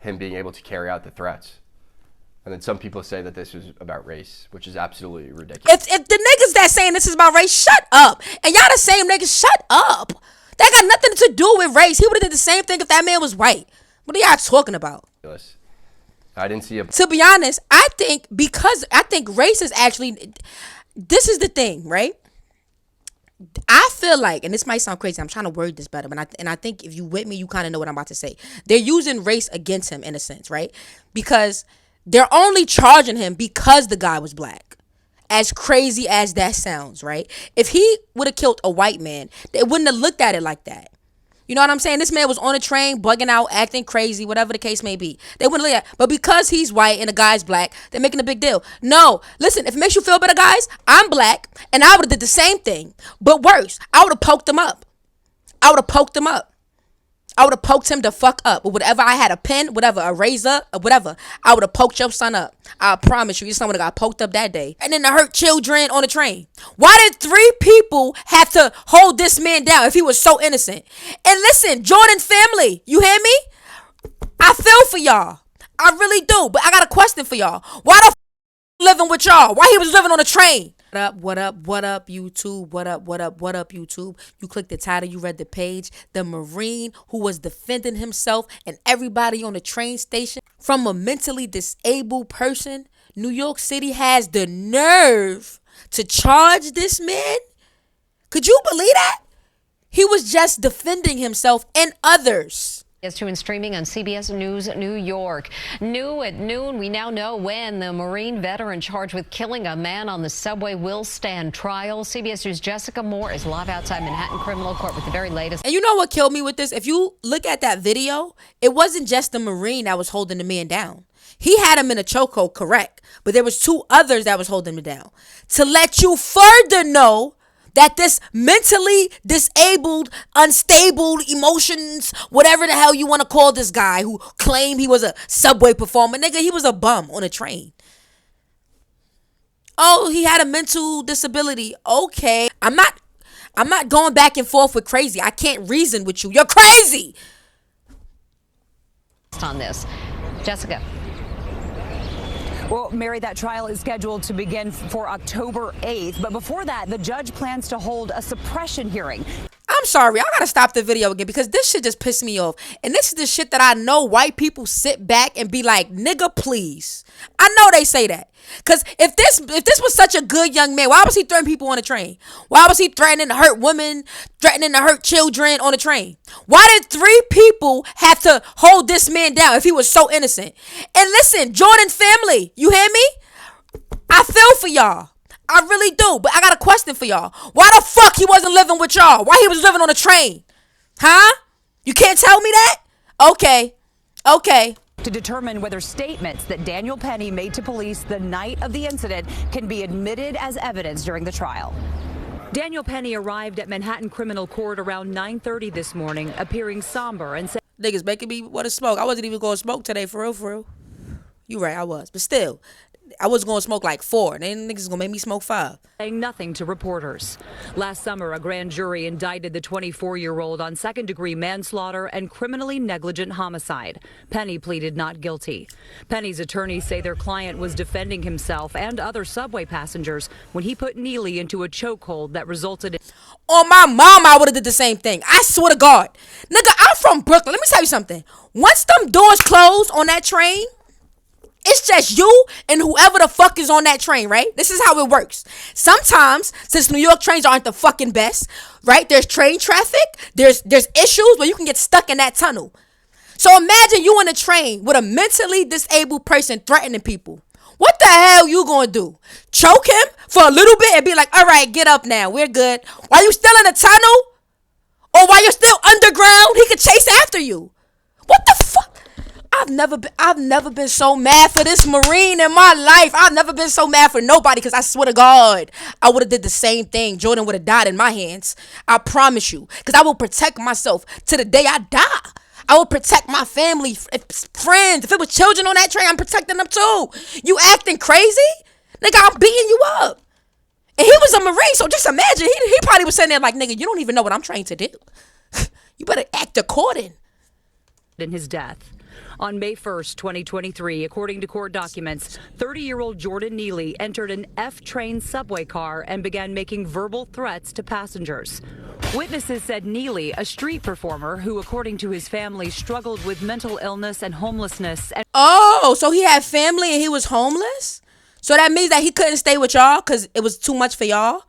him being able to carry out the threats. And then some people say that this was about race, which is absolutely ridiculous. If the niggas that saying this is about race, shut up. And y'all the same niggas, shut up. That got nothing to do with race. He would have did the same thing if that man was white. What are y'all talking about? I didn't see a... To be honest, I think race is actually... This is the thing, right? I feel like, and this might sound crazy, I'm trying to word this better, but I think if you with me, you kind of know what I'm about to say. They're using race against him in a sense, right? Because they're only charging him because the guy was black. As crazy as that sounds, right? If he would have killed a white man, they wouldn't have looked at it like that. You know what I'm saying? This man was on a train, bugging out, acting crazy, whatever the case may be. They wouldn't look at it. But because he's white and the guy's black, they're making a big deal. No, listen, if it makes you feel better, guys, I'm black, and I would have did the same thing, but worse. I would have poked him up. I would have poked him the fuck up. With whatever I had, a pen, whatever, a razor, or whatever, I would have poked your son up. I promise you, your son would have got poked up that day. And then to hurt children on the train. Why did 3 people have to hold this man down if he was so innocent? And listen, Jordan family, you hear me? I feel for y'all. I really do. But I got a question for y'all. Why the living with y'all? Why he was living on a train? What up, YouTube? What up, YouTube? You clicked the title, you read the page. The Marine who was defending himself and everybody on the train station from a mentally disabled person. New York City has the nerve to charge this man? Could you believe that? He was just defending himself and others. As to and streaming on CBS News New York. New at noon, we now know when the Marine veteran charged with killing a man on the subway will stand trial. CBS News' Jessica Moore is live outside Manhattan Criminal Court with the very latest. And you know what killed me with this? If you look at that video, it wasn't just the Marine that was holding the man down. He had him in a chokehold, correct. But there was 2 others that was holding him down. To let you further know that this mentally disabled, unstable emotions, whatever the hell you want to call this guy who claimed he was a subway performer, nigga, he was a bum on a train. Oh, he had a mental disability. Okay. I'm not going back and forth with crazy. I can't reason with you. You're crazy. On this, Jessica. Well, Mary, that trial is scheduled to begin for October 8th. But before that, the judge plans to hold a suppression hearing. I'm sorry. I got to stop the video again because this shit just pissed me off. And this is the shit that I know white people sit back and be like, nigga, please. I know they say that. Because if this was such a good young man, why was he threatening people on a train? Why was he threatening to hurt women, threatening to hurt children on a train? Why did 3 people have to hold this man down if he was so innocent? And listen, Jordan family, you hear me? I feel for y'all. I really do. But I got a question for y'all. Why the fuck he wasn't living with y'all? Why he was living on a train? Huh? You can't tell me that? Okay. To determine whether statements that Daniel Penny made to police the night of the incident can be admitted as evidence during the trial. Daniel Penny arrived at Manhattan Criminal Court around 9:30 this morning, appearing somber and said, Niggas making me want to smoke. I wasn't even going to smoke today, for real. You right, I was. But still, I was going to smoke like 4. And then niggas going to make me smoke 5. saying nothing to reporters. Last summer, a grand jury indicted the 24-year-old on second-degree manslaughter and criminally negligent homicide. Penny pleaded not guilty. Penny's attorneys say their client was defending himself and other subway passengers when he put Neely into a chokehold that resulted in... On my mom, I would have did the same thing. I swear to God. Nigga, I'm from Brooklyn. Let me tell you something. Once them doors close on that train, it's just you and whoever the fuck is on that train, right? This is how it works. Sometimes, since New York trains aren't the fucking best, right? There's train traffic. There's issues where you can get stuck in that tunnel. So imagine you on a train with a mentally disabled person threatening people. What the hell you gonna do? Choke him for a little bit and be like, all right, get up now. We're good. While you still in the tunnel? Or while you're still underground, he could chase after you. What the fuck? I've never been so mad for this Marine in my life. I've never been so mad for nobody because I swear to God, I would have did the same thing. Jordan would have died in my hands. I promise you. Because I will protect myself to the day I die. I will protect my family, friends. If it was children on that train, I'm protecting them too. You acting crazy? Nigga, I'm beating you up. And he was a Marine, so just imagine. He probably was sitting there like, nigga, you don't even know what I'm trying to do. You better act according. In his death. On May 1st, 2023, according to court documents, 30-year-old Jordan Neely entered an F-train subway car and began making verbal threats to passengers. Witnesses said Neely, a street performer who, according to his family, struggled with mental illness and homelessness. Oh, so he had family and he was homeless? So that means that he couldn't stay with y'all because it was too much for y'all?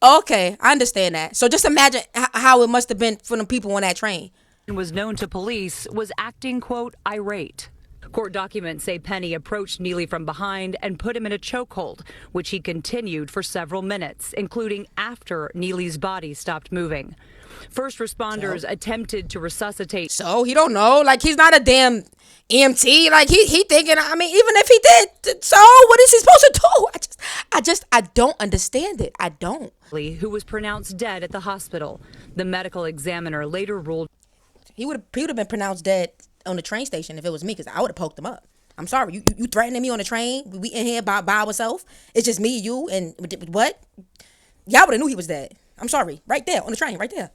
Okay, I understand that. So just imagine how it must have been for the people on that train. Was known to police, was acting, quote, irate. Court documents say Penny approached Neely from behind and put him in a chokehold, which he continued for several minutes, including after Neely's body stopped moving. First responders attempted to resuscitate. So he don't know. Like, he's not a damn EMT. Like, he thinking, I mean, even if he did, so what is he supposed to do? I don't understand it. I don't. Who was pronounced dead at the hospital. The medical examiner later ruled He would have been pronounced dead on the train station if it was me, because I would have poked him up. I'm sorry, you threatening me on the train? We in here by ourselves? It's just me, you, and what? Y'all would have knew he was dead. I'm sorry, right there on the train, right there.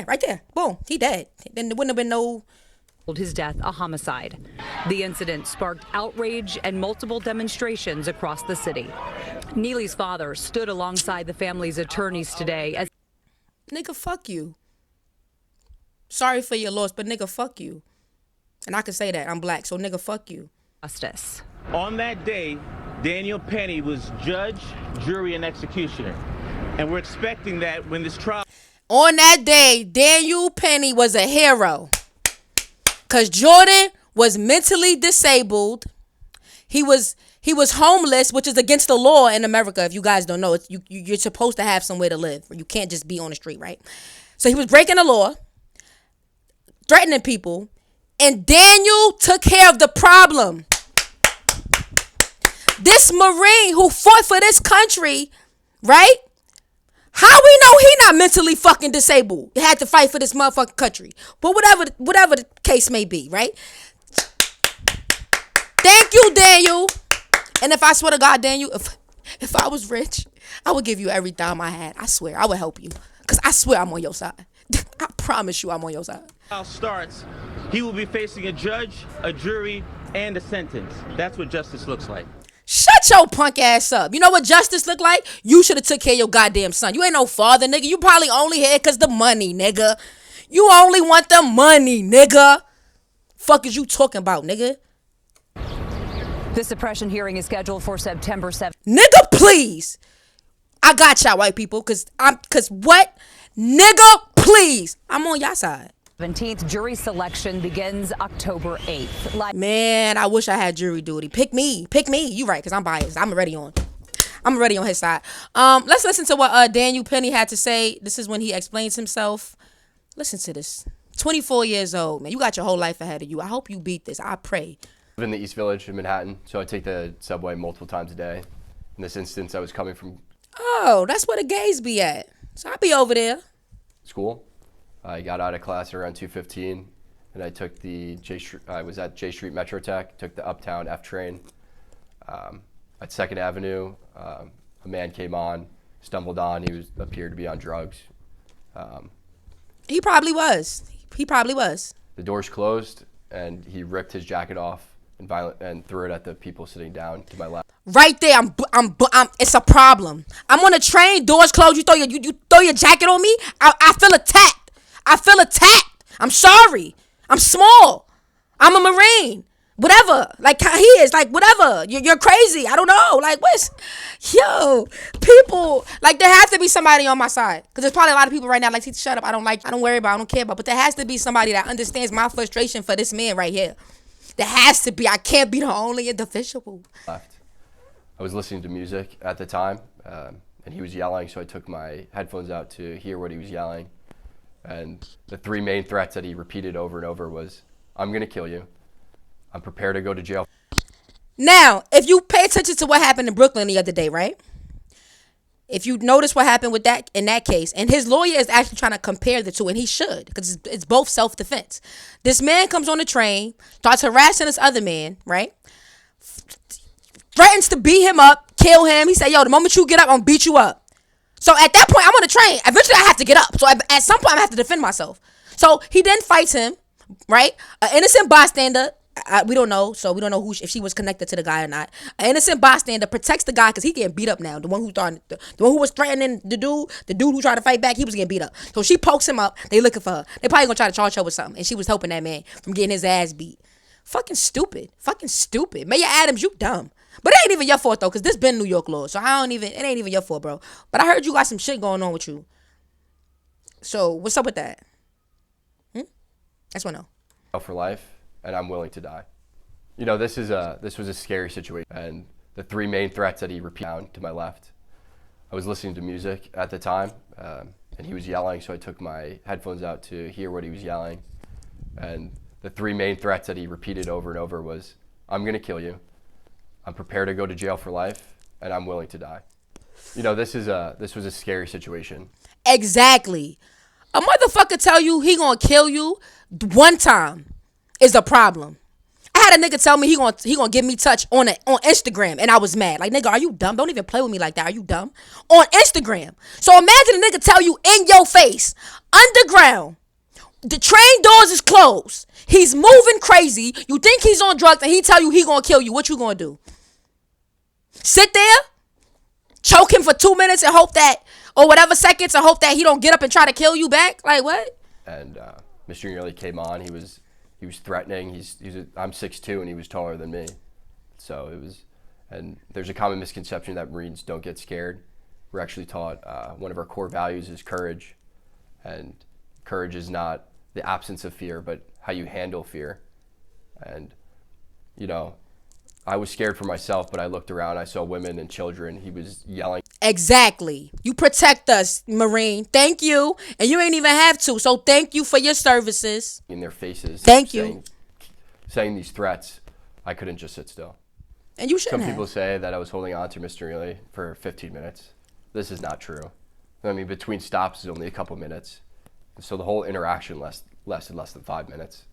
Right there. Boom, he dead. Then there wouldn't have been no. his death a homicide. The incident sparked outrage and multiple demonstrations across the city. Neely's father stood alongside the family's attorneys today as Nigga, fuck you. Sorry for your loss, but nigga, fuck you. And I can say that. I'm black, so nigga, fuck you. justice. On that day, Daniel Penny was judge, jury, and executioner. And we're expecting that when this trial... On that day, Daniel Penny was a hero. Because Jordan was mentally disabled. He was homeless, which is against the law in America. If you guys don't know, you're supposed to have somewhere to live. You can't just be on the street, right? So he was breaking the law, threatening people, and Daniel took care of the problem. This Marine who fought for this country, right? How we know he not mentally fucking disabled? He had to fight for this motherfucking country. But whatever the case may be, right? Thank you, Daniel. And if I swear to God, Daniel, if I was rich, I would give you every dime I had. I swear, I would help you. Because I swear I'm on your side. I promise you I'm on your side. trial starts, he will be facing a judge, a jury, and a sentence. That's what justice looks like. Shut your punk ass up. You know what justice look like? You should have took care of your goddamn son. You ain't no father, nigga. You probably only here because the money, nigga. You only want the money, nigga. Fuck is you talking about, nigga? The suppression hearing is scheduled for September 7th. Nigga, please. I got y'all white people, cause what? Nigga, please. I'm on y'all side. 17th jury selection begins October 8th. Man, I wish I had jury duty. Pick me. You right, because I'm biased. I'm already on his side. Let's listen to what Daniel Penny had to say. This is when he explains himself. Listen to this. 24 years old, man. You got your whole life ahead of you. I hope you beat this. I pray. I live in the East Village in Manhattan, so I take the subway multiple times a day. In this instance, I was coming from Oh, that's where the gays be at. So I'll be over there. school. I got out of class around 2:15, and I took I was at J Street Metro Tech, took the Uptown F train. At 2nd Avenue, a man came on, stumbled on. He appeared to be on drugs. He probably was. The doors closed, and he ripped his jacket off and threw it at the people sitting down to my left. Right there, it's a problem. I'm on a train, doors closed. You throw your jacket on me. I feel attacked. I'm sorry. I'm small. I'm a Marine. Whatever. Like he is. Like whatever. You're crazy. I don't know. Like people. Like there has to be somebody on my side. Because there's probably a lot of people right now like, shut up. I don't worry about. I don't care about. But there has to be somebody that understands my frustration for this man right here. There has to be. I can't be the only individual. Left. I was listening to music at the time, and he was yelling, so I took my headphones out to hear what he was yelling. And the three main threats that he repeated over and over was, I'm going to kill you. I'm prepared to go to jail. Now, if you pay attention to what happened in Brooklyn the other day, right? If you notice what happened with that in that case, and his lawyer is actually trying to compare the two, and he should, because it's both self-defense. This man comes on the train, starts harassing this other man, right? Threatens to beat him up, kill him. He said, yo, the moment you get up, I'm going to beat you up. So at that point, I'm on the train. Eventually, I have to get up. So at some point, I have to defend myself. So he then fights him, right? An innocent bystander. We don't know, so we don't know if she was connected to the guy or not. An innocent bystander protects the guy because he getting beat up now. The one who started, the one who was threatening the dude who tried to fight back, he was getting beat up. So she pokes him up. They looking for her. They probably gonna try to charge her with something, and she was helping that man from getting his ass beat. Fucking stupid. Fucking stupid. Mayor Adams, you dumb. But it ain't even your fault though, cause this been New York law, so it ain't even your fault, bro. But I heard you got some shit going on with you. So what's up with that? That's what I know. For life, and I'm willing to die. You know, this was a scary situation, and the three main threats that he repeated down to my left. I was listening to music at the time, and he was yelling, so I took my headphones out to hear what he was yelling. And the three main threats that he repeated over and over was, "I'm gonna kill you, I'm prepared to go to jail for life, and I'm willing to die." You know, this was a scary situation. Exactly. A motherfucker tell you he gonna kill you one time is a problem. I had a nigga tell me he gonna give me touch on Instagram, and I was mad. Like, nigga, are you dumb? Don't even play with me like that. Are you dumb? On Instagram. So imagine a nigga tell you in your face, underground, the train doors is closed. He's moving crazy. You think he's on drugs, and he tell you he gonna kill you. What you gonna do? Sit there, choke him for 2 minutes, and hope that, or whatever seconds, and hope that he don't get up and try to kill you back? Like, what? And Mr. Neely came on. He was threatening. I'm 6'2", and he was taller than me. So it was, and there's a common misconception that Marines don't get scared. We're actually taught one of our core values is courage, and courage is not the absence of fear, but how you handle fear. And you know, I was scared for myself, but I looked around, I saw women and children. He was yelling. Exactly. You protect us, Marine. Thank you. And you ain't even have to. So thank you for your services. In their faces. Thank you. Saying these threats, I couldn't just sit still. And you shouldn't Some have. people say that I was holding on to Mr. Neely for 15 minutes. This is not true. I mean, between stops is only a couple minutes. So the whole interaction lasted less than 5 minutes.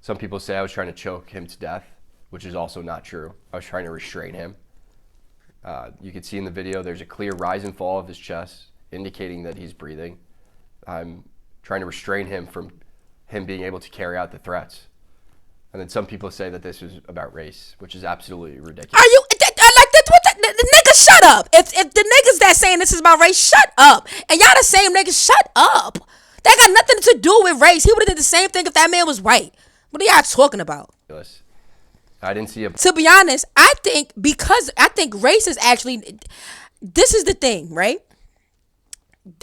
Some people say I was trying to choke him to death, which is also not true. I was trying to restrain him. You can see in the video there's a clear rise and fall of his chest, indicating that he's breathing. I'm trying to restrain him from him being able to carry out the threats. And then some people say that this was about race, which is absolutely ridiculous. Are you like the nigga? Shut up. If the niggas that saying this is about race, shut up. And y'all the same niggas, shut up. That got nothing to do with race. He would have did the same thing if that man was white. What are y'all talking about? I didn't see a. To be honest, I think race is actually. This is the thing, right?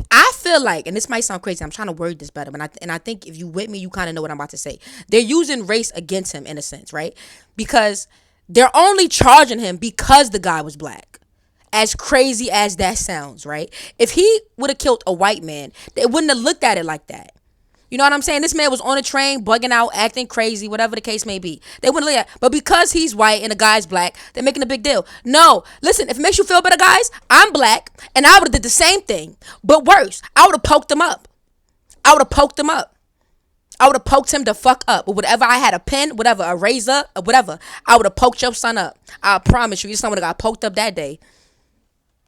I feel like, and this might sound crazy, I'm trying to word this better, but I think if you with me, you kind of know what I'm about to say. They're using race against him in a sense, right? Because they're only charging him because the guy was black. As crazy as that sounds, right? If he would have killed a white man, they wouldn't have looked at it like that. You know what I'm saying? This man was on a train, bugging out, acting crazy, whatever the case may be. They wouldn't look at it. But because he's white and the guy's black, they're making a big deal. No, listen, if it makes you feel better, guys, I'm black, and I would have did the same thing, but worse. I would have poked him up. I would have poked him the fuck up. With whatever I had, a pen, whatever, a razor, or whatever, I would have poked your son up. I promise you, your son would have got poked up that day.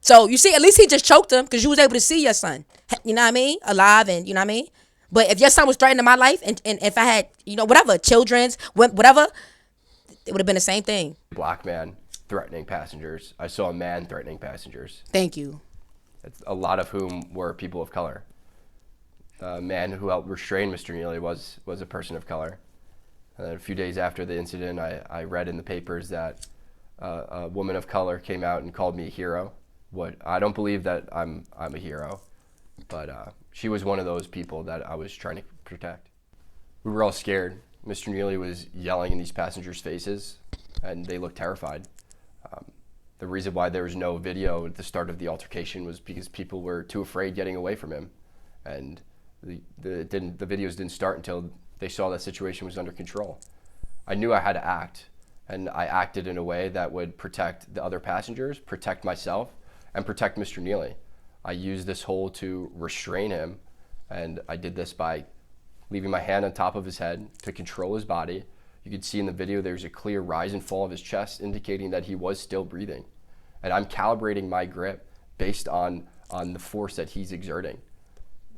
So, you see, at least he just choked him because you was able to see your son, you know what I mean, alive, and you know what I mean? But if your son was threatening my life, and if I had, whatever, children's, whatever, it would have been the same thing. Black man threatening passengers. I saw a man threatening passengers. Thank you. A lot of whom were people of color. A man who helped restrain Mr. Neely was a person of color. And a few days after the incident, I read in the papers that a woman of color came out and called me a hero. I don't believe that I'm a hero, but she was one of those people that I was trying to protect. We were all scared. Mr. Neely was yelling in these passengers' faces, and they looked terrified. The reason why there was no video at the start of the altercation was because people were too afraid getting away from him, and the videos didn't start until they saw that situation was under control. I knew I had to act, and I acted in a way that would protect the other passengers, protect myself, and protect Mr. Neely. I used this hold to restrain him, and I did this by leaving my hand on top of his head to control his body. You can see in the video there's a clear rise and fall of his chest, indicating that he was still breathing. And I'm calibrating my grip based on the force that he's exerting.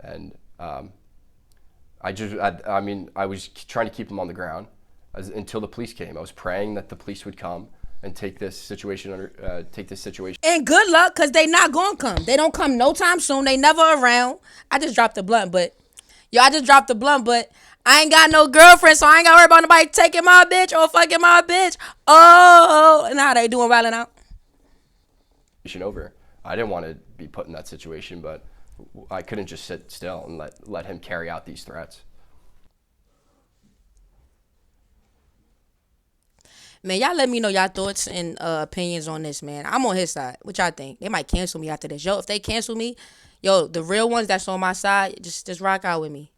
And I mean, I was trying to keep him on the ground until the police came. I was praying that the police would come and take this situation And good luck, cause they not gonna come. They don't come no time soon. They never around. I just dropped the blunt, but I ain't got no girlfriend, so I ain't gotta worry about nobody taking my bitch or fucking my bitch. Oh, and how they doing wilding out? over. I didn't want to be put in that situation, but I couldn't just sit still and let him carry out these threats. Man, y'all let me know y'all thoughts and opinions on this, man. I'm on his side. What y'all think? They might cancel me after this. Yo, if they cancel me, yo, the real ones that's on my side, just rock out with me.